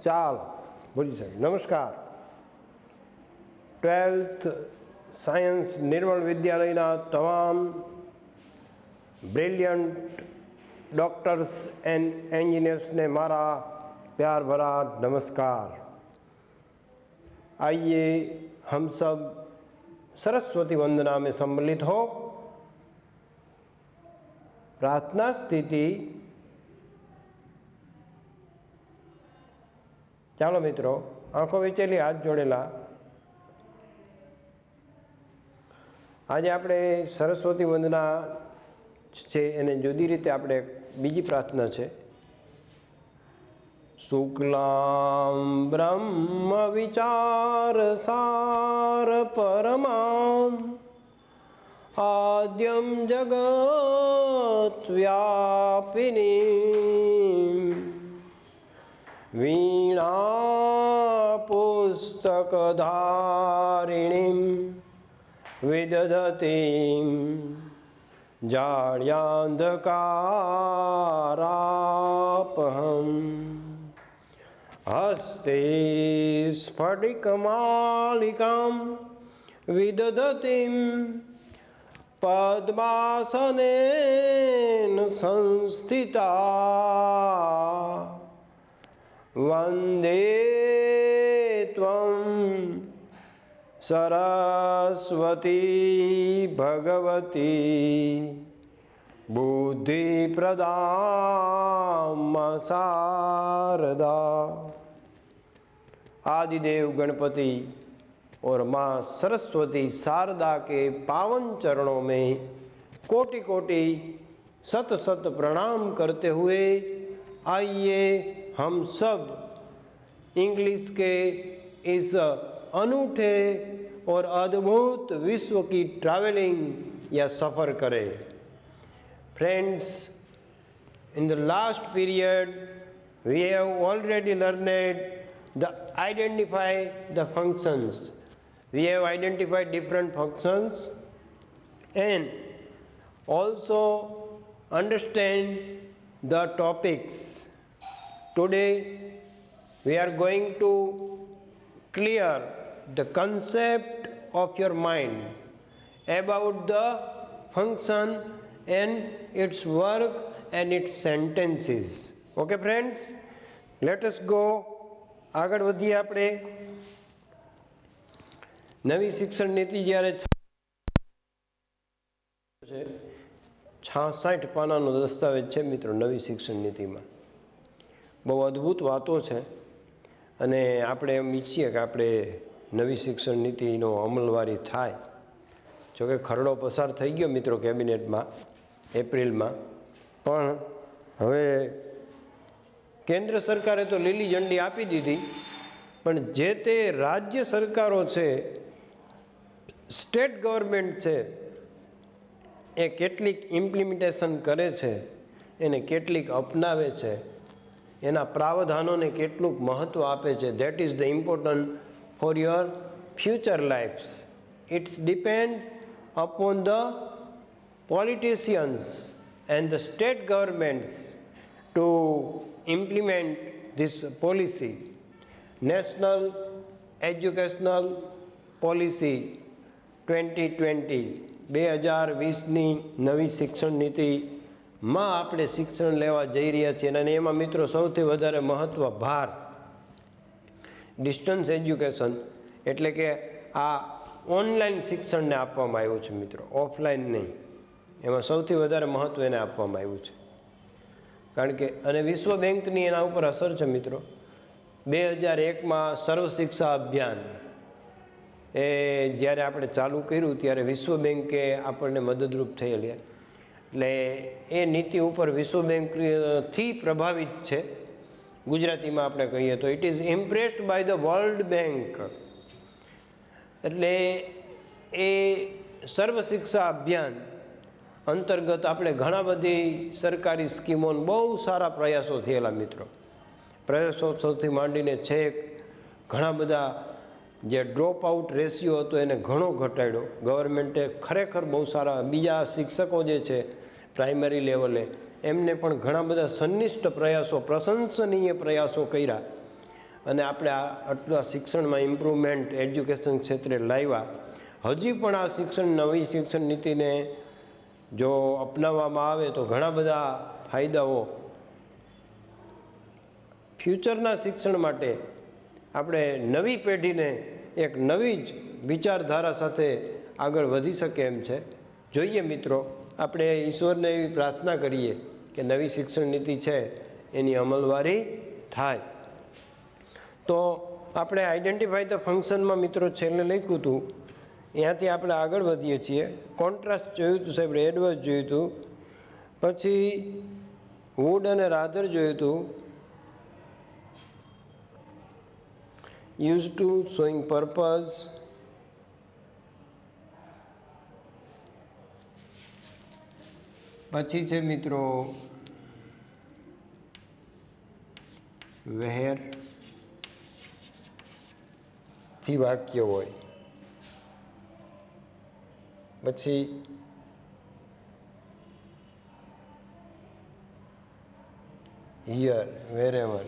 ચાલો ભૂલી જાય. નમસ્કાર. 12th સાયન્સ નિર્મળ વિદ્યાલયના તમામ બ્રિલિયન્ટ डॉक्टर्स एंड इंजीनियर्स ने मारा प्यार भरा नमस्कार। आइए हम सब सरस्वती वंदना में सम्मिलित हो। प्रार्थना स्थिति। ચાલો મિત્રો, આંખો વેચેલી, હાથ જોડેલા. આજે આપણે સરસ્વતી વંદના છે એને જુદી રીતે આપણે બીજી પ્રાર્થના છે. શુક્લામ બ્રહ્મ વિચાર સાર પરમામ આદ્યમ જગત વ્યાપિની વીણા પુસ્તક ધારિણીમ વિદધતીમ जाड्यान्धकारापहं हस्ते स्फटिकमालिकां विदधतीं पद्मासनेन संस्थिता वन्दे त्वं सरस्वती भगवती बुद्धि प्रदाम शारदा। आदिदेव गणपति और माँ सरस्वती शारदा के पावन चरणों में कोटि कोटि सत सत प्रणाम करते हुए आइए हम सब इंग्लिश के इस अनूठे और अद्भुत विश्व की ट्रैवलिंग या सफ़र करें. Friends, in the last period we have already learned the identify the functions. We have identified different functions and also understand the topics. Today we are going to clear the concept of your mind about the function and its work and its sentences. Okay friends, let us go. આગળ વધીએ આપણે. નવી શિક્ષણ નીતિ જ્યારે 66 પાનાનો દસ્તાવેજ છે મિત્રો નવી શિક્ષણ નીતિમાં. બહુ અદ્ભુત વાતો છે અને આપણે એમ ઈચ્છીએ કે આપણે નવી શિક્ષણ નીતિનો અમલવારી થાય. જોકે ખરડો પસાર થઈ ગયો મિત્રો કેબિનેટમાં એપ્રિલમાં, પણ હવે કેન્દ્ર સરકારે તો લીલી ઝંડી આપી દીધી, પણ જે તે રાજ્ય સરકારો છે, સ્ટેટ ગવર્મેન્ટ છે, એ કેટલીક ઇમ્પ્લિમેન્ટેશન કરે છે, એને કેટલીક અપનાવે છે, એના પ્રાવધાનોને કેટલુંક મહત્ત્વ આપે છે. That is the important for your future lifes. It's depend upon the politicians and the state governments to implement this policy. National Educational Policy 2020 2020ની નવી શિક્ષણ નીતિમાં આપણે શિક્ષણ લેવા જઈ રહ્યા છીએ અને એમાં મિત્રો સૌથી વધારે મહત્ત્વ ભાર ડિસ્ટન્સ એજ્યુકેશન એટલે કે આ ઓનલાઈન શિક્ષણને આપવામાં આવ્યું છે મિત્રો, ઓફલાઈન નહીં. એમાં સૌથી વધારે મહત્ત્વ એને આપવામાં આવ્યું છે. કારણ કે અને વિશ્વ બેંકની એના ઉપર અસર છે મિત્રો. 2001માં સર્વ શિક્ષા અભિયાન એ જ્યારે આપણે ચાલુ કર્યું ત્યારે વિશ્વ બેંકે આપણને મદદરૂપ થયેલી. એટલે એ નીતિ ઉપર વિશ્વ બેંકથી પ્રભાવિત છે. ગુજરાતીમાં આપણે કહીએ તો it is impressed by the world bank. એટલે એ સર્વ શિક્ષા અભિયાન અંતર્ગત આપણે ઘણા બધી સરકારી સ્કીમો, બહુ સારા પ્રયાસો થયેલા મિત્રો. પ્રયાસોથી માંડીને છેક ઘણા બધા જે ડ્રોપ આઉટ રેશિયો હતો એને ઘણો ઘટાડ્યો. ગવર્મેન્ટે ખરેખર બહુ સારા, બીજા શિક્ષકો જે છે પ્રાઇમરી લેવલે એમને પણ ઘણા બધા સંનિષ્ઠ પ્રયાસો, પ્રશંસનીય પ્રયાસો કર્યા અને આપણે આટલા શિક્ષણમાં ઇમ્પ્રુવમેન્ટ એજ્યુકેશન ક્ષેત્રે લાવ્યા. હજી પણ આ નવી શિક્ષણ નીતિને જો અપનાવવામાં આવે તો ઘણા બધા ફાયદાઓ ફ્યુચરના શિક્ષણ માટે આપણે નવી પેઢીને એક નવી જ વિચારધારા સાથે આગળ વધી શકે એમ છે. જોઈએ મિત્રો, આપણે ઈશ્વરને એવી પ્રાર્થના કરીએ કે નવી શિક્ષણ નીતિ છે એની અમલવારી થાય. તો આપણે આઈડેન્ટિફાઈ ધ ફંક્શનમાં મિત્રો છેલ્લે લખ્યું હતું, ત્યાંથી આપણે આગળ વધીએ છીએ. કોન્ટ્રાસ્ટ જોયું હતું સાહેબ, એડવર્સ જોયું હતું, પછી વુડ અને રાધર જોયું હતું, યુઝ ટુ શોઈંગ પર્પઝ, પછી છે મિત્રો where થી વાક્ય હોય, પછી here, wherever,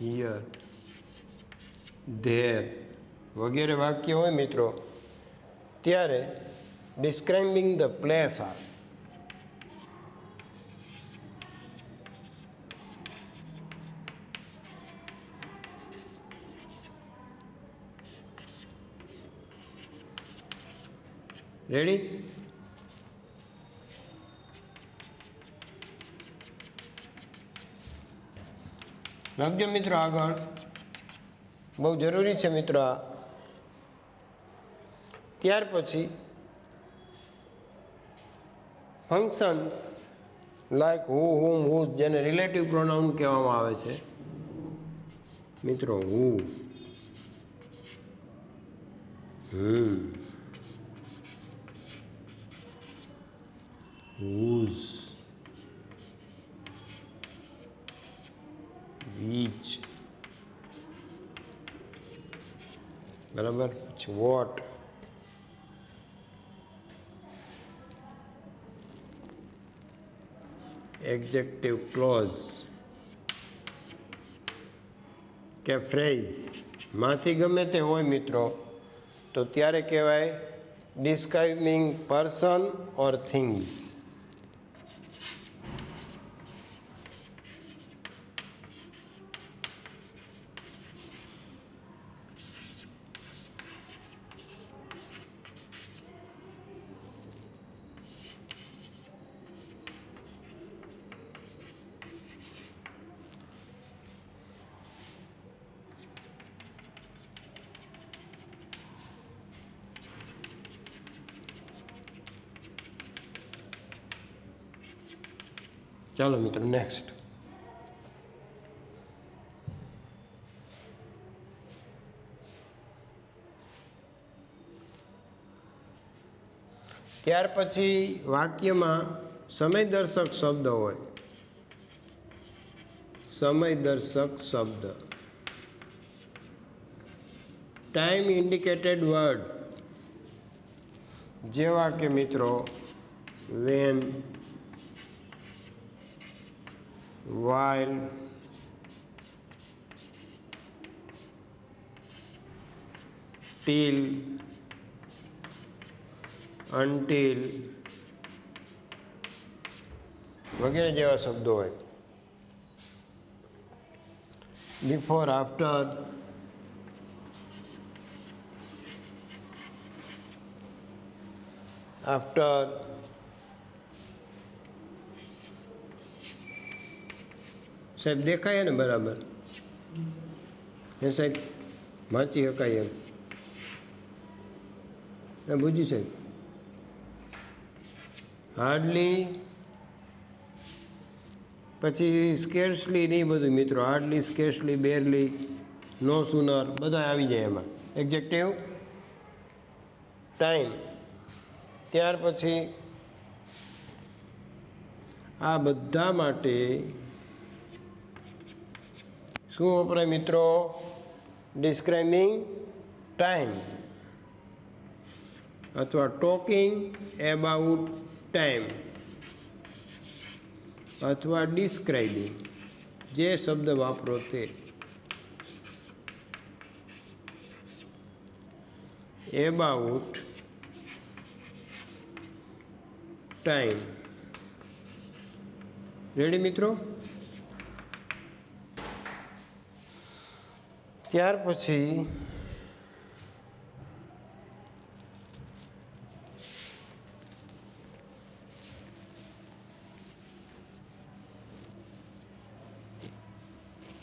here, there વગેરે વાક્ય હોય મિત્રો, ત્યારે describing the place are. Ready? લખજો મિત્રો આગળ, બહુ જરૂરી છે મિત્રો આ. ત્યાર પછી ફંક્શન્સ લાઈક હુ, હુમ, હુઝ, જેને રિલેટિવ પ્રોનાઉન કહેવામાં આવે છે મિત્રો. હુ, whose, which, બરાબર. પછી વોટ, એડજેક્ટિવ ક્લોઝ કે ફ્રેઝ માંથી ગમે તે હોય મિત્રો, તો ત્યારે કહેવાય ડિસ્ક્રાઇબિંગ પર્સન ઓર થિંગ્સ. ચાલો મિત્રો નેક્સ્ટ. ત્યાર પછી વાક્યમાં સમયદર્શક શબ્દ હોય. સમયદર્શક શબ્દ, ટાઈમ ઇન્ડિકેટેડ વર્ડ, જેવા કે મિત્રો વેન, while, till, until વગેરે જેવા શબ્દો હોય. બિફોર, આફ્ટર, આફ્ટર, સાહેબ દેખાય ને બરાબર? હે સાહેબ, વાંચી શકાય એમ? બુજી સાહેબ, હાર્ડલી, પછી સ્કેર્સલી નહીં બધું મિત્રો, હાર્ડલી, સ્કેર્સલી, બેરલી, નો સુનર બધા આવી જાય એમાં. Adjective time. ત્યાર પછી આ બધા માટે શું વપરાય મિત્રો? Describing time. અથવા ટોકિંગ એબાઉટ ટાઈમ અથવા ડિસ્ક્રાઇબિંગ, જે શબ્દ વાપરો તે. About time. રેડી મિત્રો? ત્યાર પછી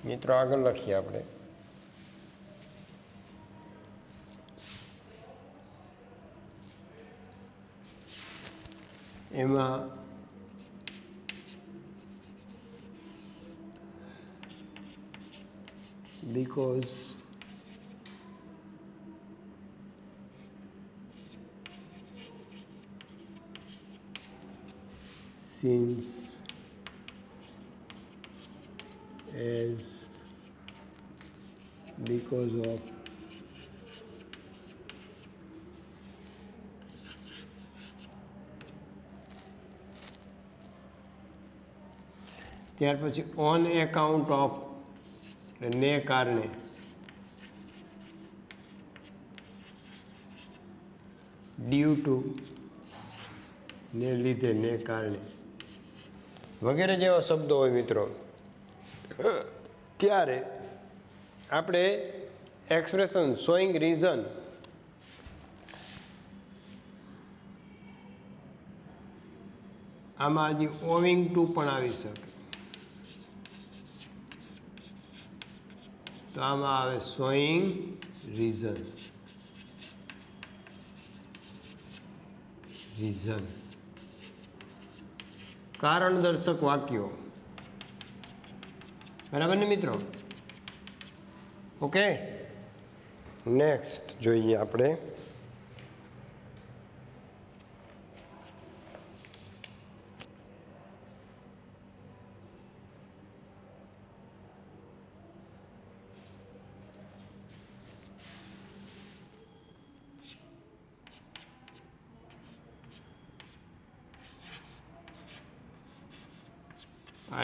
મિત્રો આગળ લખીએ આપણે. એમાં because, since, as, because of, ત્યાર પછી ઓન એકાઉન્ટ ઓફ, ને કારણે, ડ્યુ ટુ, ને લીધે, ને કારણે વગેરે જેવા શબ્દો હોય મિત્રો, ત્યારે આપણે એક્સપ્રેશન શોઈંગ રીઝન આમાં હજી ઓવિંગ ટુ પણ આવી શકે. તો આમાં આવે શોઈંગ રીઝન. કારણ દર્શક વાક્યો. બરાબર ને મિત્રો? ઓકે, નેક્સ્ટ જોઈએ આપણે.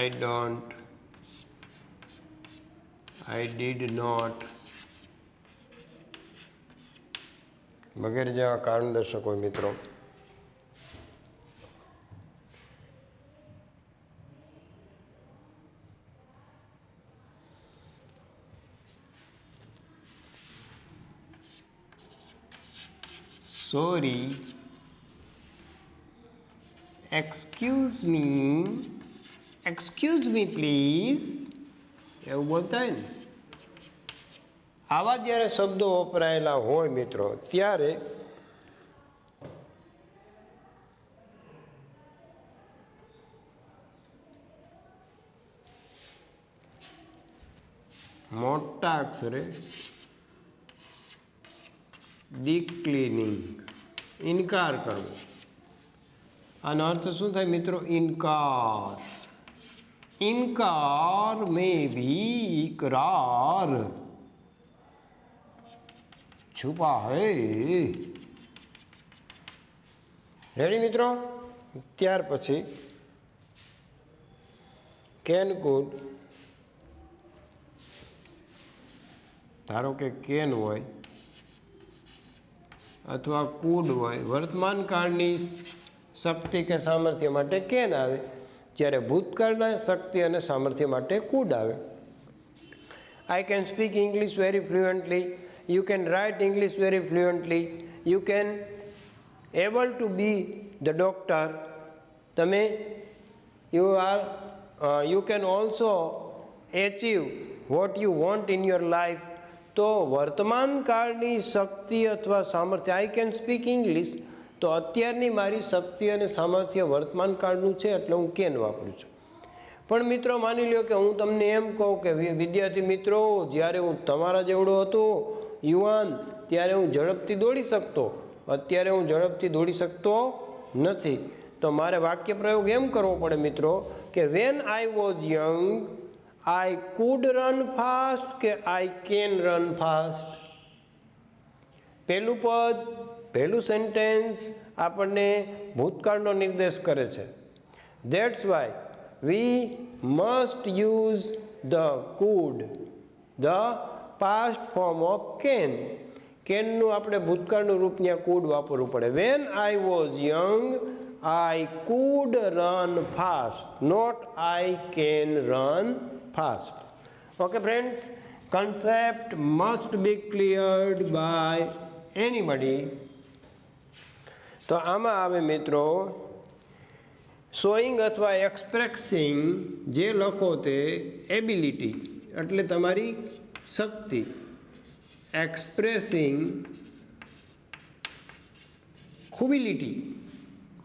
I don't, I did not વગેરે જેવા કારણ દર્શકો મિત્રો. સોરી, એક્સક્યુઝ મી પ્લીઝ, એવું બોલતા હોય ને. આવા જ્યારે શબ્દો વપરાયેલા હોય મિત્રો, ત્યારે મોટા અક્ષરે ડિક્લિનિંગ, ઇનકાર કરવો. આનો અર્થ શું થાય મિત્રો? ઇનકાર. ઇનકાર મે ભી ઇકરાર છુપા હૈ. રેડી મિત્રો? ત્યાર પછી કેન કુડ, ધારો કે કેન હોય અથવા કુડ હોય, વર્તમાન કાળની શક્તિ કે સામર્થ્ય માટે કેન આવે, જ્યારે ભૂતકાળના શક્તિ અને સામર્થ્ય માટે કુડ આવે. I can speak English very fluently, you can write English very fluently, you can able to be the doctor, તમે you can also achieve what you want in your life. તો વર્તમાન કાળની શક્તિ અથવા સામર્થ્ય, આઈ કેન સ્પીક ઇંગ્લિશ, તો અત્યારની મારી શક્તિ અને સામર્થ્ય વર્તમાન કાળનું છે, એટલે હું કેન વાપરું છું. પણ મિત્રો માની લો કે હું તમને એમ કહું કે વિદ્યાર્થી મિત્રો, જ્યારે હું તમારા જેવડો હતો યુવાન, ત્યારે હું ઝડપથી દોડી શકતો, અત્યારે હું ઝડપથી દોડી શકતો નથી. તો મારે વાક્ય પ્રયોગ એમ કરવો પડે મિત્રો કે van I was young I could run fast કે આઈ કેન રન ફાસ્ટ. પહેલું પદ પહેલું સેન્ટેન્સ આપણને ભૂતકાળનો નિર્દેશ કરે છે. That's why we must use the could, the past form of can. કેનનું આપણે ભૂતકાળનું રૂપ ત્યાં કુડ વાપરવું પડે. When I was young I could run fast, not I can run fast. Okay friends, concept must be cleared by anybody. તો આમાં આવે મિત્રો શોઈંગ અથવા એક્સપ્રેસિંગ, જે લખો તે એબિલિટી એટલે તમારી શક્તિ, એક્સપ્રેસિંગ ખુબિલિટી,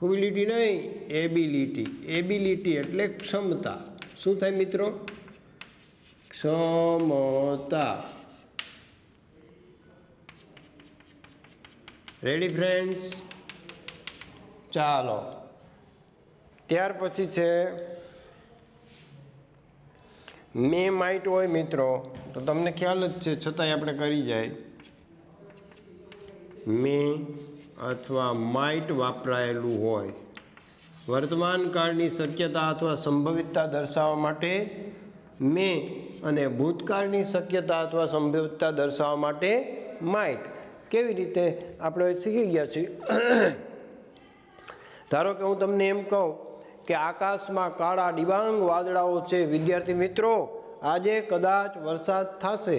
ખુબિલિટી નહીં એબિલિટી, એબિલિટી એટલે ક્ષમતા. શું થાય મિત્રો? ક્ષમતા. Ready friends? ચાલો, ત્યાર પછી છે મે માઇટ હોય મિત્રો, તો તમને ખ્યાલ જ છે, છતાંય આપણે કરી જાય. મે અથવા માઇટ વાપરાયેલું હોય વર્તમાન કાળની શક્યતા અથવા સંભવિતતા દર્શાવવા માટે મે, અને ભૂતકાળની શક્યતા અથવા સંભવિતતા દર્શાવવા માટે માઇટ. કેવી રીતે આપણે શીખી ગયા છીએ. ધારો કે હું તમને એમ કહું કે આકાશમાં કાળા ડિબાંગ વાદળાઓ છે. વિદ્યાર્થી મિત્રો, આજે કદાચ વરસાદ થશે.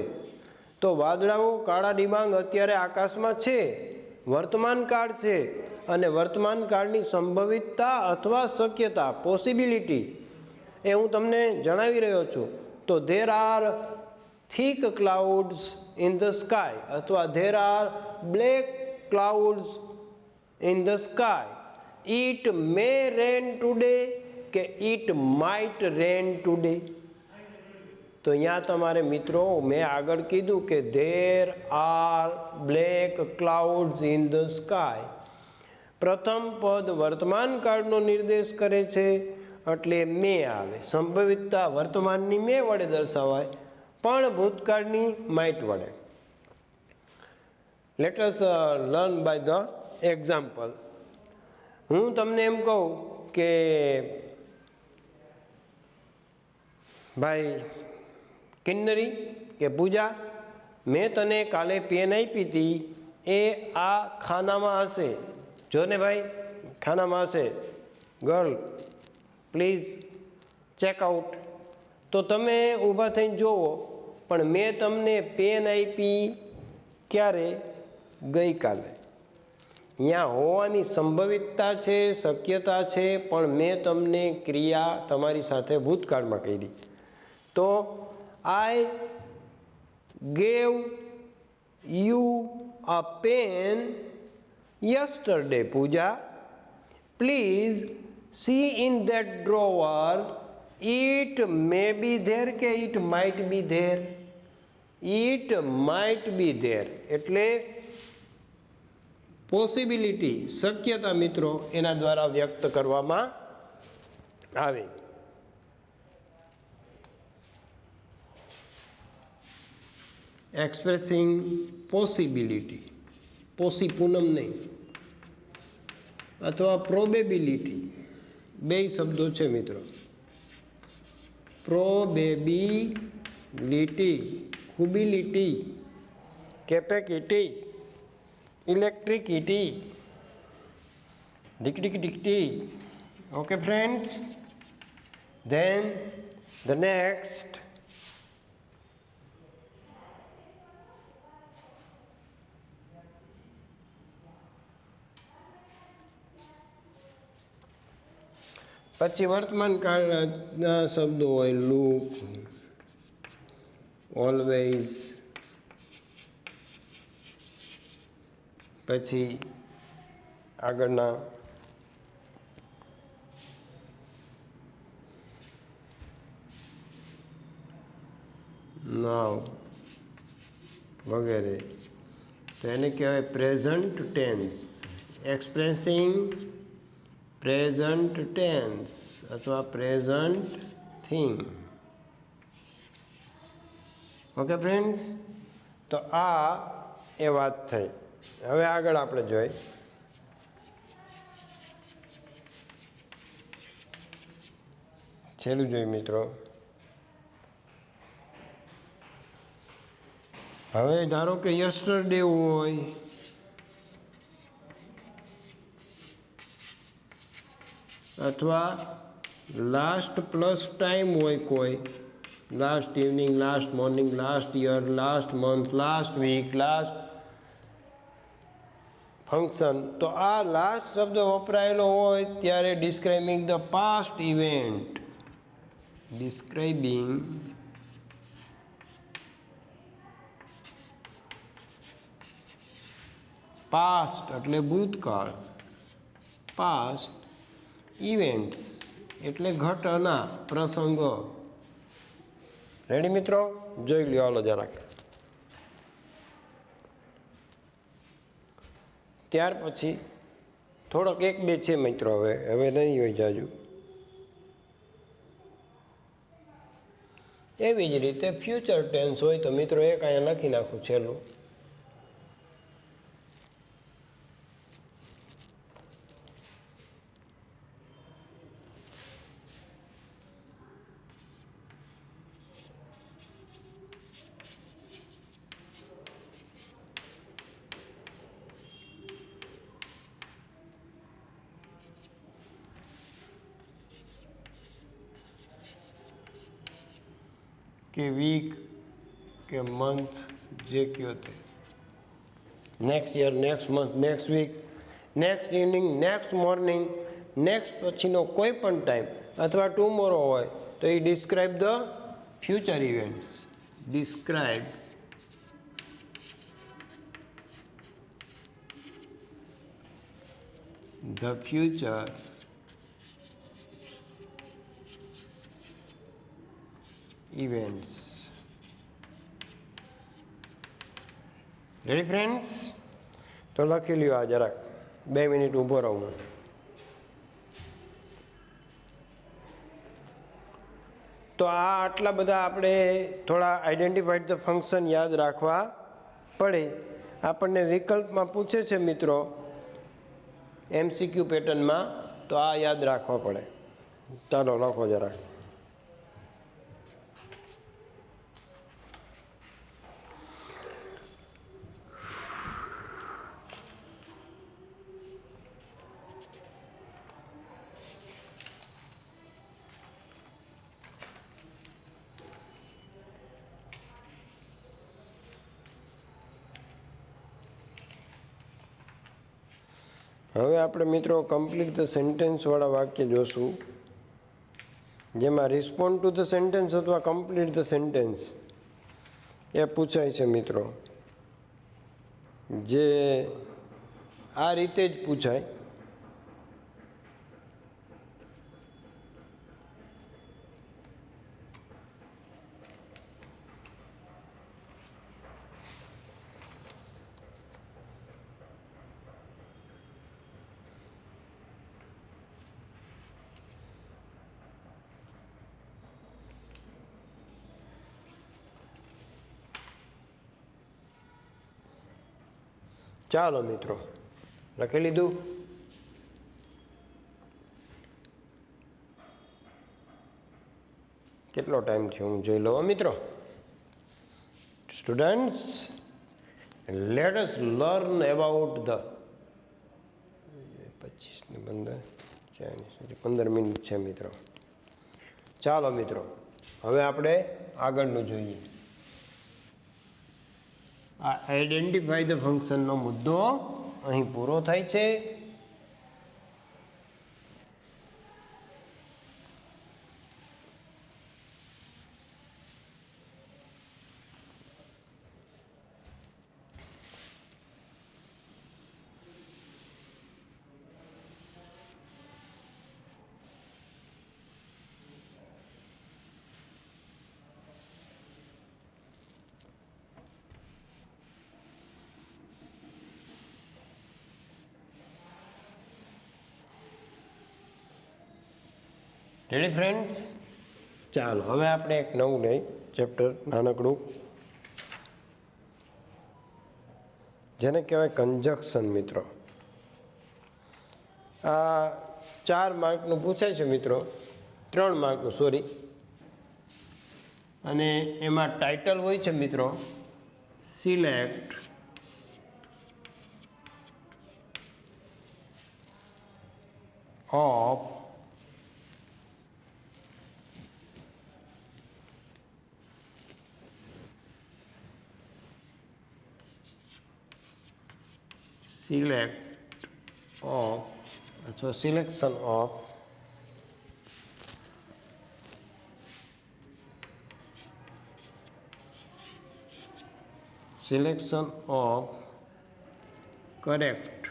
તો વાદળાઓ કાળા ડિબાંગ અત્યારે આકાશમાં છે, વર્તમાન કાળ છે, અને વર્તમાન કાળની સંભવિતતા અથવા શક્યતા પોસિબિલિટી એ હું તમને જણાવી રહ્યો છું. તો there are thick clouds in the sky અથવા there are black clouds in the sky. It may rain today કે it might rain today. તો અહીંયા તમારે મિત્રો મેં આગળ કીધું કે there are black clouds in the sky. પ્રથમ પદ વર્તમાન કાળનો નિર્દેશ કરે છે એટલે મે આવે. સંભવિતતા વર્તમાનની મે વડે દર્શાવાય, પણ ભૂતકાળની માઇટ વડે. Let us learn by the example. હું તમને એમ કહું કે ભાઈ કિન્નરી કે પૂજા, મેં તને કાલે પેન આપી હતી, એ આ ખાનામાં હશે. જો ને ભાઈ, ખાનામાં હશે. Girl please check out. તો તમે ઊભા થઈને જુઓ, પણ મેં તમને પેન આપી ક્યારે? ગઈકાલે. અહીંયા હોવાની સંભવિતતા છે, શક્યતા છે, પણ મેં તમને ક્રિયા તમારી સાથે ભૂતકાળમાં કરી. તો I gave you a pen yesterday Pooja. Please see in that drawer, it may be there કે it might be there? It might be there એટલે પોસિબિલિટી, શક્યતા મિત્રો એના દ્વારા વ્યક્ત કરવામાં આવે. એક્સપ્રેસિંગ પોસિબિલિટી, પોસી પૂનમ નહીં, અથવા પ્રોબેબિલિટી, બે શબ્દો છે મિત્રો. પ્રોબેબિલિટી, ખુબિલિટી, કેપેસિટી, ઇલેક્ટ્રિસિટી, ડિકટી. Okay friends, then the next પછી વર્તમાન કાળના શબ્દો હોય લૂક, ઓલવેઝ, પછી આગળના નાવ વગેરે. તો એને કહેવાય present tense. Expressing present tense અથવા પ્રેઝન્ટ થિંગ. ઓકે ફ્રેન્ડ્સ, તો આ એ વાત થઈ. હવે આગળ આપણે જોઈએ છેલ્લું જોઈએ મિત્રો. હવે ધારો કે યસ્ટરડે હોય, અથવા લાસ્ટ પ્લસ ટાઈમ હોય, કોઈ last evening, last morning, last year, last month, last week, last function, તો આ લાસ્ટ શબ્દ વપરાયેલો હોય ત્યારે describing the past event, describing past એટલે ભૂતકાળ, પાસ્ટ ઇવેન્ટ્સ એટલે ઘટના, પ્રસંગો. રેડી મિત્રો? જોઈ લ્યો હાલો જરાક. ત્યાર પછી થોડોક એક બે છે મિત્રો, હવે નહીં હોય જાજુ. એવી જ રીતે ફ્યુચર ટેન્સ હોય તો મિત્રો એક અહીંયા લખી નાખું છેલ્લું. કે વીક કે મંથ જે કયો તે. Next year, next month, next week, next evening, next morning, next પછીનો કોઈ પણ ટાઈમ અથવા ટુમોરો હોય તો એ describe the future events. Describe the future events. Ready friends? તો લખી લ્યો આ જરાક, 2 મિનિટ ઊભો રહું હું. તો આ આટલા બધા આપણે થોડા આઈડેન્ટિફાઈડ ધ ફંક્શન યાદ રાખવા પડે. આપણને વિકલ્પમાં પૂછે છે મિત્રો MCQ પેટર્નમાં, તો આ યાદ રાખવા પડે. ચાલો લખો જરાક. હવે આપણે મિત્રો કમ્પ્લીટ ધ સેન્ટેન્સવાળા વાક્ય જોશું, જેમાં રિસ્પોન્ડ ટુ ધ સેન્ટેન્સ અથવા કમ્પ્લીટ ધ સેન્ટેન્સ એ પૂછાય છે મિત્રો. જે આ રીતે જ પૂછાય. ચાલો મિત્રો, લખી લીધું? કેટલો ટાઈમ થયો હું જોઈ લઉં મિત્રો. Students, late us learn about the 25 ને 15 15 મિનિટ છે મિત્રો. ચાલો મિત્રો, હવે આપણે આગળનું જોઈએ. આ આઈડેન્ટિફાઈ ધ ફંક્શનનો મુદ્દો અહીં પૂરો થાય છે. Ready friends? ચાલો હવે આપણે એક નવું લઈ ચેપ્ટર નાનકડું. જેને કહેવાય કંજક્શન મિત્રો. આ 4 માર્કનું પૂછાય છે મિત્રો, 3 માર્કનું સોરી. અને એમાં ટાઇટલ હોય છે મિત્રો, select of selection of correct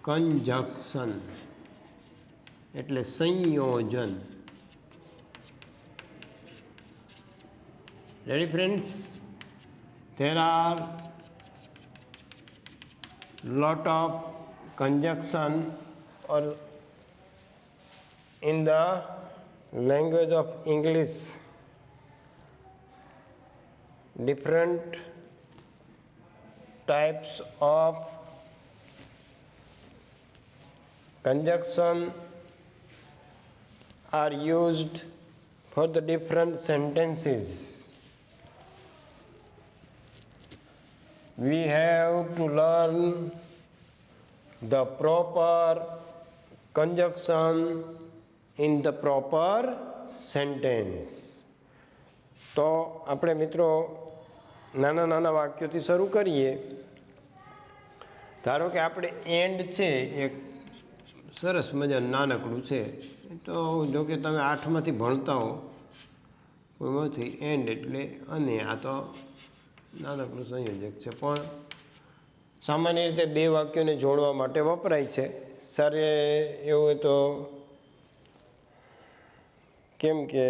conjunction એટલે સંયોજન. Ready friends? There are lot of conjunction or in the language of English different types of conjunction are used for the different sentences. We have to learn the proper conjunction in the proper sentence. તો આપણે મિત્રો નાના નાના વાક્યોથી શરૂ કરીએ. ધારો કે આપણે એન્ડ છે, એક સરસ મજાનું નાનકડું છે, તો જો કે તમે 8માંથી ભણતા હો કોઈમાંથી, એન્ડ એટલે અને, આ તો નાનકડું સંયોજક છે, પણ સામાન્ય રીતે 2 વાક્યોને જોડવા માટે વપરાય છે. સારે એવું હોય તો કેમ કે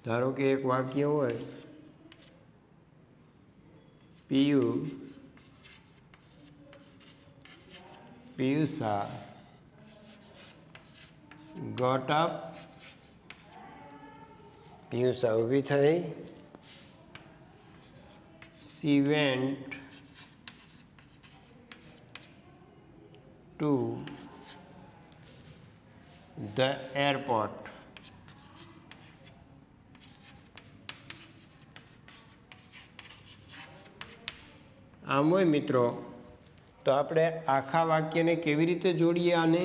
ધારો કે એક વાક્ય હોય, પિયુષા ગોટ અપ, પિયુષા ઊભી થઈ, she went to the airport. આમ હોય મિત્રો, તો આપણે આખા વાક્યને કેવી રીતે જોડીએ આને?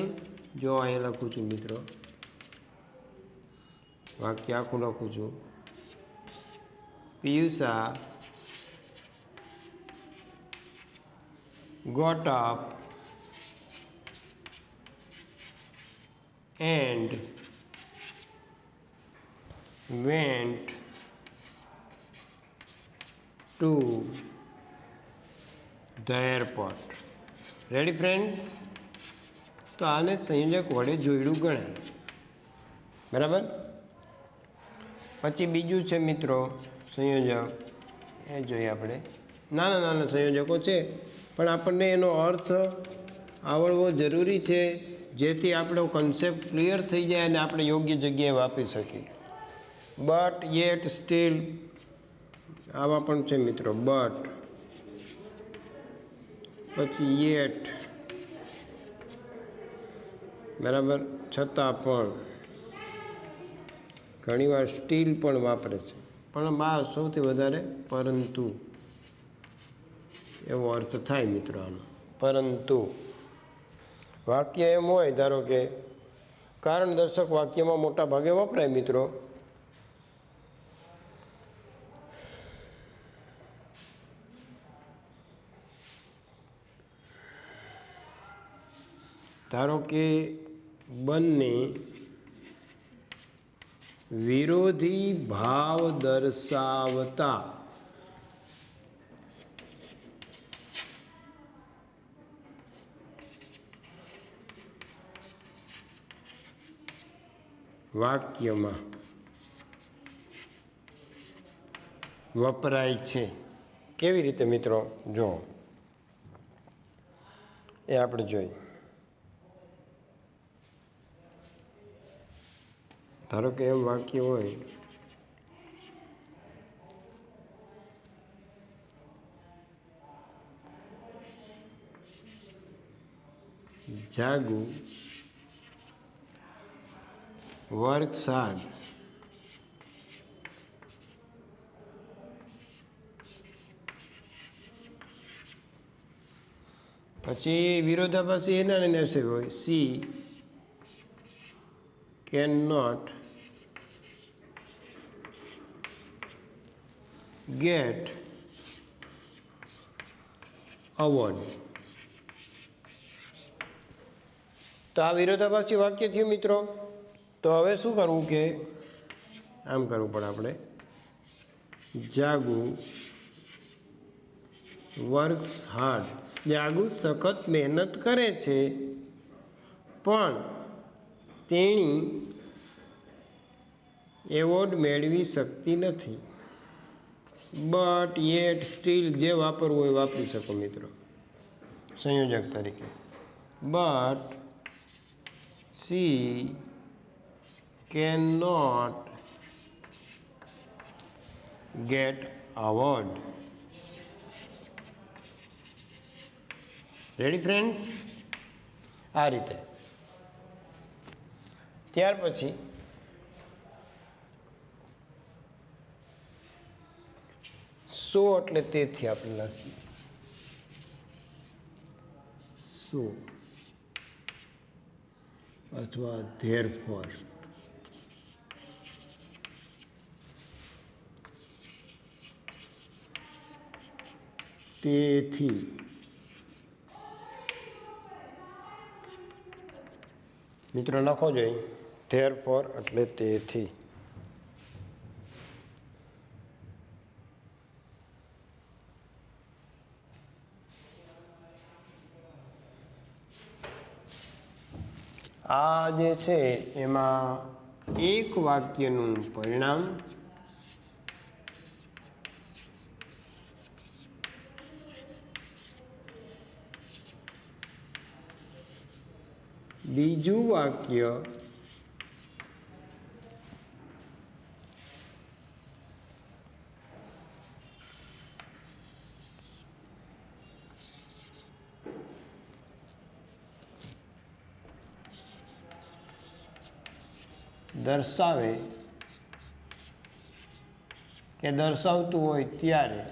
જો અહીં લખું છું મિત્રો, વાક્ય આખું લખું છું. પિયુષા got up and went to the airport. Ready friends? તો આને સંયોજક વડે જોડ્યું ગણાય. બરાબર? પછી બીજું છે મિત્રો સંયોજક, એ જોઈએ આપણે. નાના નાના સંયોજકો છે, પણ આપણને એનો અર્થ આવડવો જરૂરી છે, જેથી આપણો કન્સેપ્ટ ક્લિયર થઈ જાય અને આપણે યોગ્ય જગ્યાએ વાપરી શકીએ. બટ, યેટ, સ્ટીલ, આવા પણ છે મિત્રો. બટ, પછી યેટ, બરાબર, છતાં પણ. ઘણીવાર સ્ટીલ પણ વાપરે છે, પણ સૌથી વધારે પરંતુ એવો અર્થ થાય મિત્રો આનો. પરંતુ વાક્ય એમ હોય, ધારો કે કારણ દર્શક વાક્યમાં મોટા ભાગે વપરાય મિત્રો. ધારો કે બંને વિરોધી ભાવ દર્શાવતા વાક્યમાં વપરાય છે. કેવી રીતે મિત્રો? જો એ આપણે જોઈએ. ધારો કે એમ વાક્ય હોય, જાગુ વર્ક્સ હાર્ડ. પછી વિરોધાભાસી એના ને હોય, she can not get award. તો આ વિરોધાભાસી વાક્ય થયું મિત્રો. તો હવે શું કરવું કે આમ કરવું પડે આપણે, જાગુ વર્ક્સ હાર્ડ. જાગુ સખત મહેનત કરે છે પણ તેણી એવોર્ડ મેળવી શકતી નથી. બટ યેટ સ્ટીલ, જે વાપરવું હોય વાપરી શકો મિત્રો સંયોજક તરીકે. But she can not get award. Ready friends? આ રીતે. ત્યાર પછી સો એટલે તેથી આપણે લખીએ, સો અથવા ધેરફોર. તેથી મિત્રો લખો જોઈએ, ધેરફોર એટલે તેથી. આ જે છે એમાં એક વાક્યનું પરિણામ, બીજું વાક્ય દર્શાવે કે દર્શાવતું હોય ત્યારે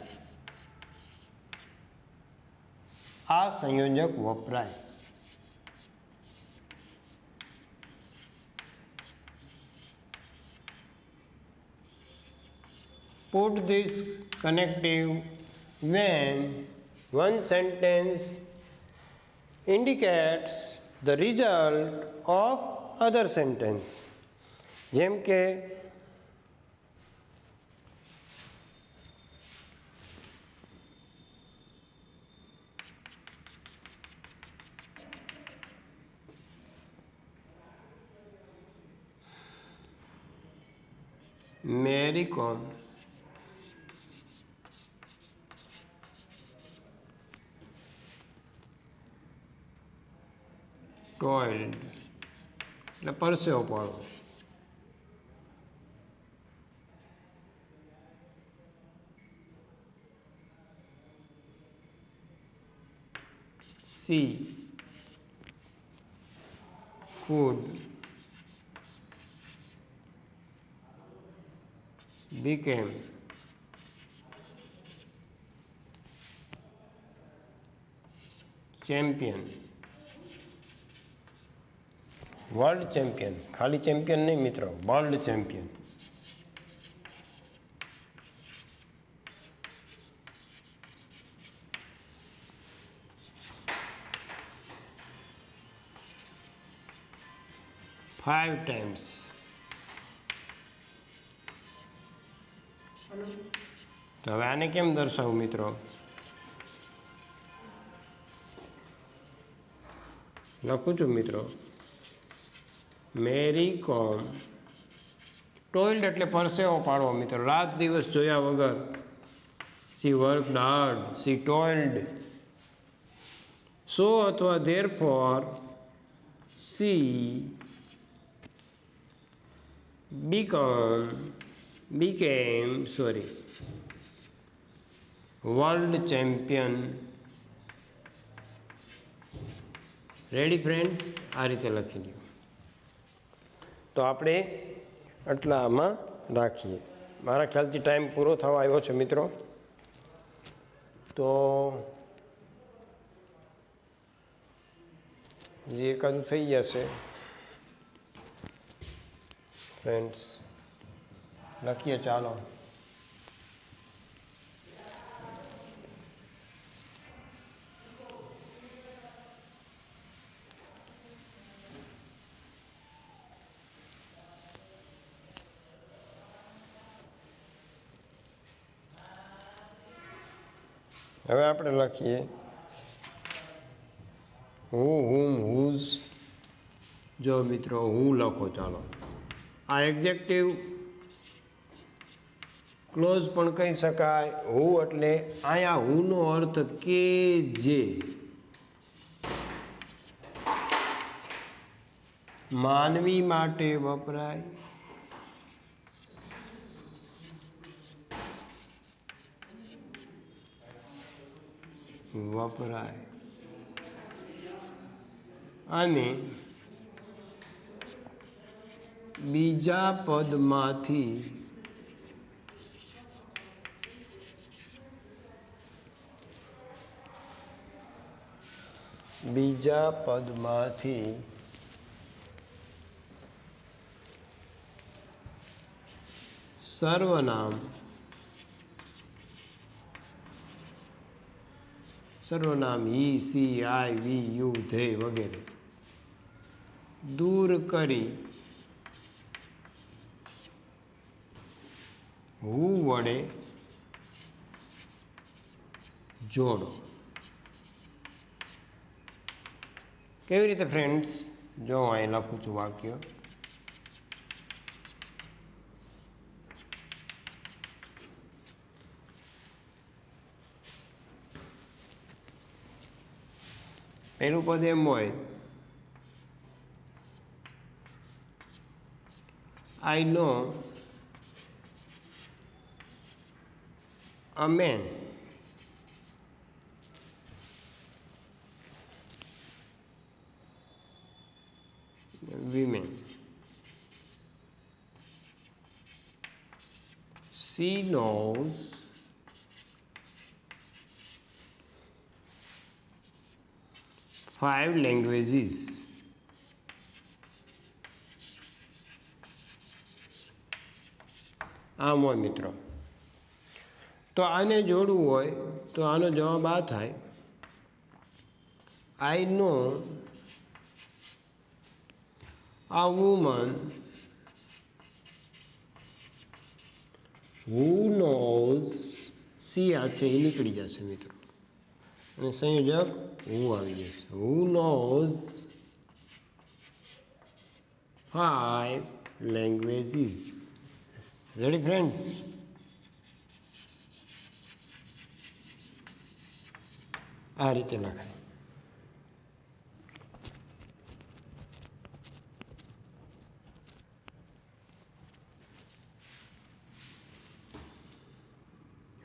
આ સંયોજક વપરાય. Put this connective when one sentence indicates the result of other sentence. જેમ કે મેરી કોમ ટોઇલ્ડ એટલે પરસેવો પાડો. C food became champion. World champion, ખાલી ચેમ્પિયન નહીં મિત્રો, વર્લ્ડ ચેમ્પિયન. Five times. તો હવે આને કેમ દર્શાવું મિત્રો? લખું છું મિત્રો, મેરી કોમ ટોઇલ્ડ એટલે પરસેવો પાડવો મિત્રો, રાત દિવસ જોયા વગર. She worked hard, she toiled. So અથવા therefore she became world champion. Ready friends? આ રીતે લખી લ્યો. તો આપણે આટલામાં રાખીએ. મારા ખ્યાલથી ટાઈમ પૂરો થવા આવ્યો છે મિત્રો. તો જે એકાદું થઈ જશે ફ્રેન્ડ્સ, લખીએ. ચાલો, હવે આપણે લખીએ હું, હુમ, હુઝ. જો મિત્રો હું લખો. ચાલો, આ એક્ઝેક્ટિવ ક્લોઝ પણ કહી શકાય. હું એટલે અહીંયા હુંનો અર્થ કે જે માનવી માટે વપરાય, અને બીજા પદમાંથી સર્વનામ he, she, I, we, you, they વગેરે દૂર કરી હું વડે જોડો. કેવી રીતે ફ્રેન્ડ્સ? જો હું અહીં લખું છું વાક્ય. પહેલું પદ એમ હોય, I know a man women. She knows five languages. આમ હોય મિત્રો. તો આને જોડવું હોય તો આનો જવાબ આ થાય, આઈ નો a woman who knows. C આ છે એ નીકળી જશે મિત્રો, અને સંયોજક હું આવી જશે. who knows 5 languages. Ready friends? આ રીતે લખાય.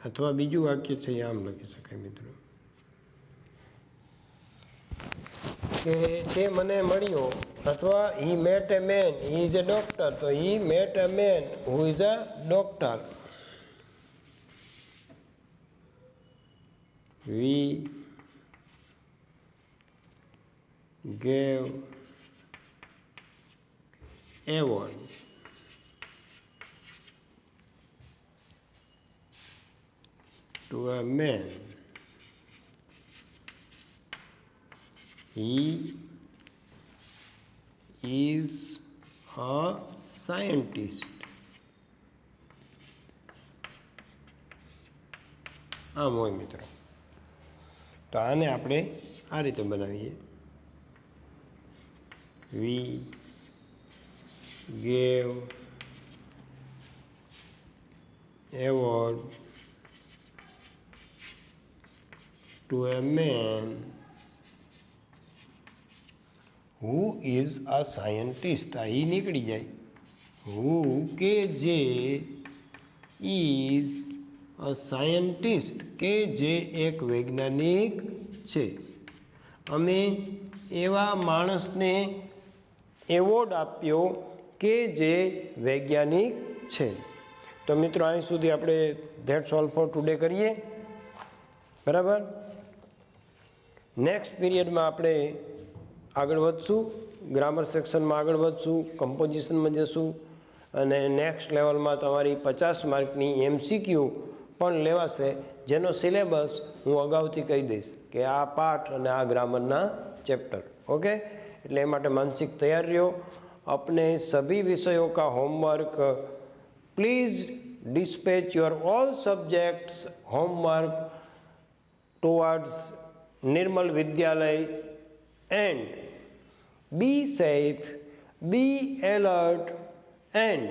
અથવા બીજું વાક્ય છે આમ લખી શકાય મિત્રો, કે તે મને મળ્યો, અથવા he met a man, he is a doctor, તો he met a man who is a doctor. We gave award to a man. He is a scientist. આમ હોય મિત્રો. તો આને આપણે આ રીતે બનાવીએ, we gave award to a man who is a scientist. આ નીકળી જાય હુ કે જે ઇઝ અ સાયન્ટિસ્ટ કે જે એક વૈજ્ઞાનિક છે. અમે એવા માણસને એવોર્ડ આપ્યો કે જે વૈજ્ઞાનિક છે. તો મિત્રો અહીં સુધી આપણે ધેટ્સ ઓલ ફોર ટુડે કરીએ. બરાબર. નેક્સ્ટ પીરિયડમાં આપણે આગળ વધશું, ગ્રામર સેક્શનમાં આગળ વધશું, કમ્પોઝિશનમાં જશું અને નેક્સ્ટ લેવલમાં તમારી 50 માર્કની MCQ પણ લેવાશે, જેનો સિલેબસ હું અગાઉથી કહી દઈશ કે આ પાઠ અને આ ગ્રામરના ચેપ્ટર. ओके, એટલે એ માટે માનસિક તૈયાર રહ્યો. अपने सभी विषयों का homework please dispatch your all subjects homework towards Nirmal Vidyalaya and be safe, be alert and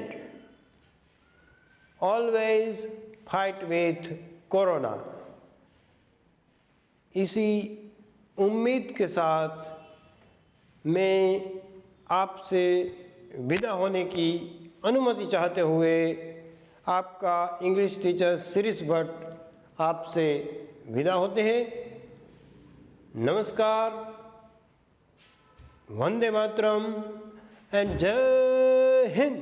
always fight with corona. इसी उम्मीद के साथ मैं आपसे विदा होने की अनुमति चाहते हुए आपका इंग्लिश टीचर शिरीष भट्ट आपसे विदा होते हैं. नमस्कार, वंदे मातरम एंड जय हिंद.